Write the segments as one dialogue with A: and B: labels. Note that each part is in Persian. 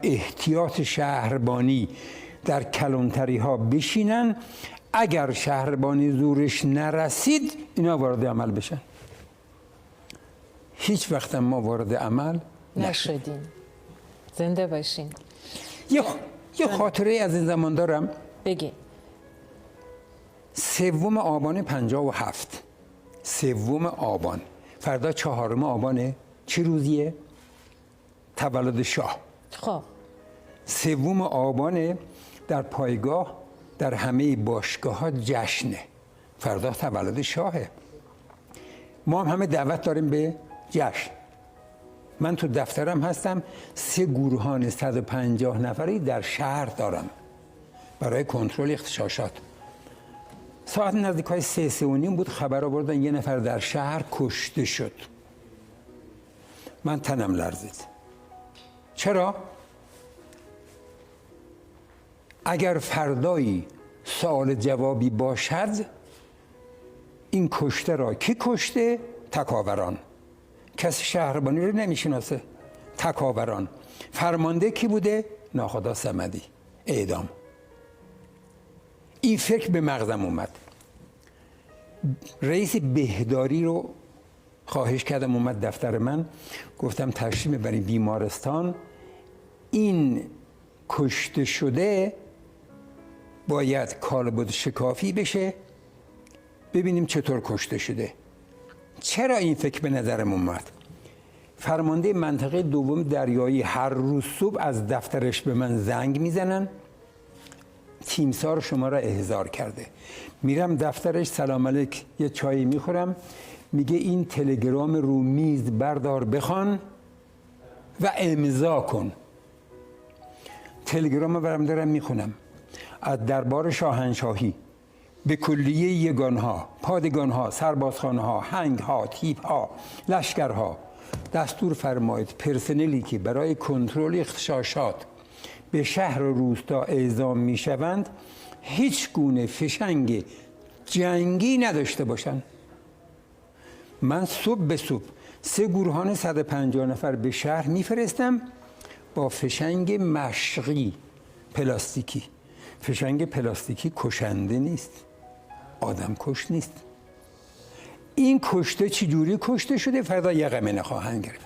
A: احتیاط شهربانی در کلانتری ها بشینن، اگر شهربانی زورش نرسید اینا وارد عمل بشن. هیچ وقت ما وارد عمل
B: نشدیم. زنده باشین.
A: یه خاطره از این زمان دارم.
B: بگی.
A: 3 آبان 57. 3 آبان. فردا 4 آبانه. چه روزیه؟ تولد شاه.
B: خب
A: 3 آبانه. در پایگاه در همه باشگاه ها جشنه. فردا تولد شاهه. ما هم همه دعوت داریم به جشن. من تو دفترم هستم، 3 گروهان 150 نفری در شهر دارم برای کنترل اغتشاشات. ساعت نزدیکای 3 و نیم بود، خبر آوردن یه نفر در شهر کشته شد. من تنم لرزید. چرا؟ اگر فردایی سوال جوابی باشد، این کشته را کی کشته؟ تکاوران. کسی شهربانی رو نمیشناسه. تکاوران. فرمانده کی بوده؟ ناخدا صمدی. اعدام. این فکر به مغزم اومد. رئیس بهداری رو خواهش کردم اومد دفتر من، گفتم تشریف ببرید بیمارستان، این کشته شده باید کالبد شکافی بشه ببینیم چطور کشته شده. چرا این فکر به نظرم اومد؟ فرمانده منطقه دوم دریایی هر روز صبح از دفترش به من زنگ میزنن، تیمسار شما را احضار کرده. میرم دفترش، سلام علیک، یه چایی میخورم، میگه این تلگرام رو میز بردار بخوان و امضا کن. تلگرام برم دارم میخونم. از دربار شاهنشاهی به کلیه یگانها، پادگانها، سربازخانه‌ها، هنگها، تیپها، لشکرها دستور فرمایید پرسنلی که برای کنترل اغتشاشات به شهر و روستا اعزام میشوند هیچ گونه فشنگ جنگی نداشته باشند. من صبح به صبح 3 گروهان 150 نفر به شهر میفرستم با فشنگ مشقی پلاستیکی. فشنگ پلاستیکی کشنده نیست، آدم کش نیست. این کشته چجوری کشته شده؟ فردا یقه نخواهند گرفت.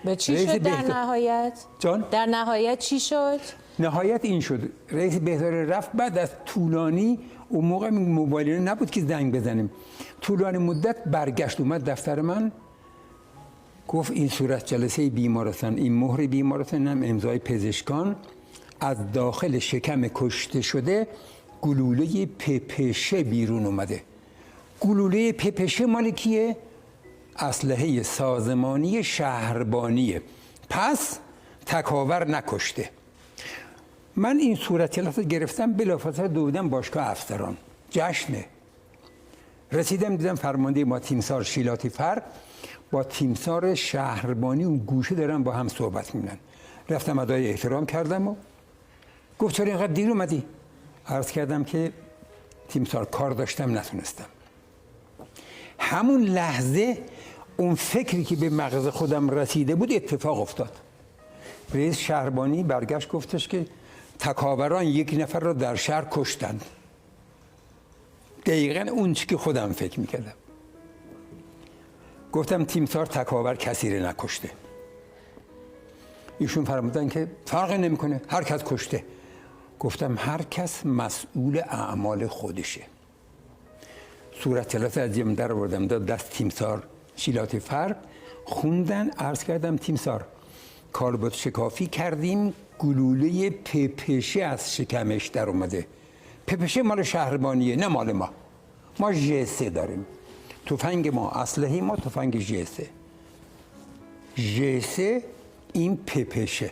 B: به چی شد در نهایت؟
A: جان؟
B: در نهایت چی شد؟
A: نهایت این شد رئیس بهداری رفت، بعد از طولانی، اون موقع موبایل نبود که زنگ بزنیم، طولانی مدت برگشت اومد دفتر من، گفت این صورت جلسه بیمارستان، این مهر بیمارستان، هم امضای پزشکان، از داخل شکم کشته شده گلوله پپشه بیرون اومده. گلوله پپشه مال کیه؟ اسلحه سازمانی شهربانیه. پس تکاور نکشته. من این صورت جلسه گرفتم، بلافاصله دویدم باشگاه افسران، جشنه. رسیدم دیدم فرمانده ما تیمسار شیلاتی فر با تیمسار شهربانی اون گوشه دارن با هم صحبت میکنن. رفتم ادای احترام کردم و گفت چرا اینقدر دیر اومدی؟ عرض کردم که تیمسار کار داشتم نتونستم. همون لحظه اون فکری که به مغز خودم رسیده بود اتفاق افتاد. رئیس شهربانی برگشت گفتش که تکاوران 1 نفر را در شهر کشتند. دقیقاً اون چی که خودم فکر میکردم. گفتم تیمسار تکاور کسی رو نکشته. ایشون فرمودن که فرقی نمیکنه، هر کس کشته. گفتم هر کس مسئول اعمال خودشه. صورت جلسه از جیبم در آوردم داد دست تیمسار شیلاتی فر، خوندن. عرض کردم تیمسار کالبد شکافی کردیم، گلوله پپشه از شکمش در اومده. پپشه مال شهربانیه نه مال ما. ما ژ3 داریم. تفنگ ما، اسلحه ما تفنگ ژ3. ژ3 این پپشه.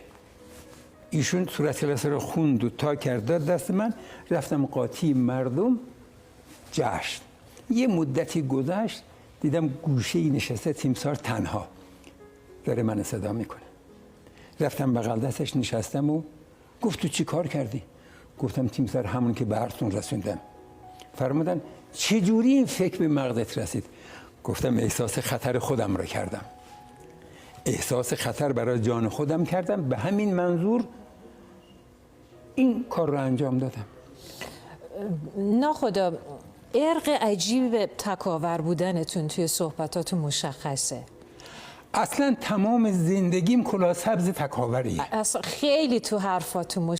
A: ایشون صورت جلسه رو خوند و تا کرد داد دست من، رفتم قاطی مردم جشن. یه مدتی گذشت دیدم گوشه‌ای نشسته تیمسار تنها داره من صدا میکنه. رفتم بغل دستش نشستم و گفت تو چی کار کردی؟ گفتم تیمسار همون که به عرضتون رسوندم. فرمودن چجوری این فکر به مغزت رسید؟ گفتم احساس خطر خودم را کردم. احساس خطر برای جان خودم کردم، به همین منظور این کار رو انجام دادم.
B: ناخدا ارق عجیب تکاور بودنتون توی صحبتاتون مشخصه.
A: اصلا تمام زندگیم کلاه سبز تکاوریه.
B: اصلا خیلی تو حرفاتون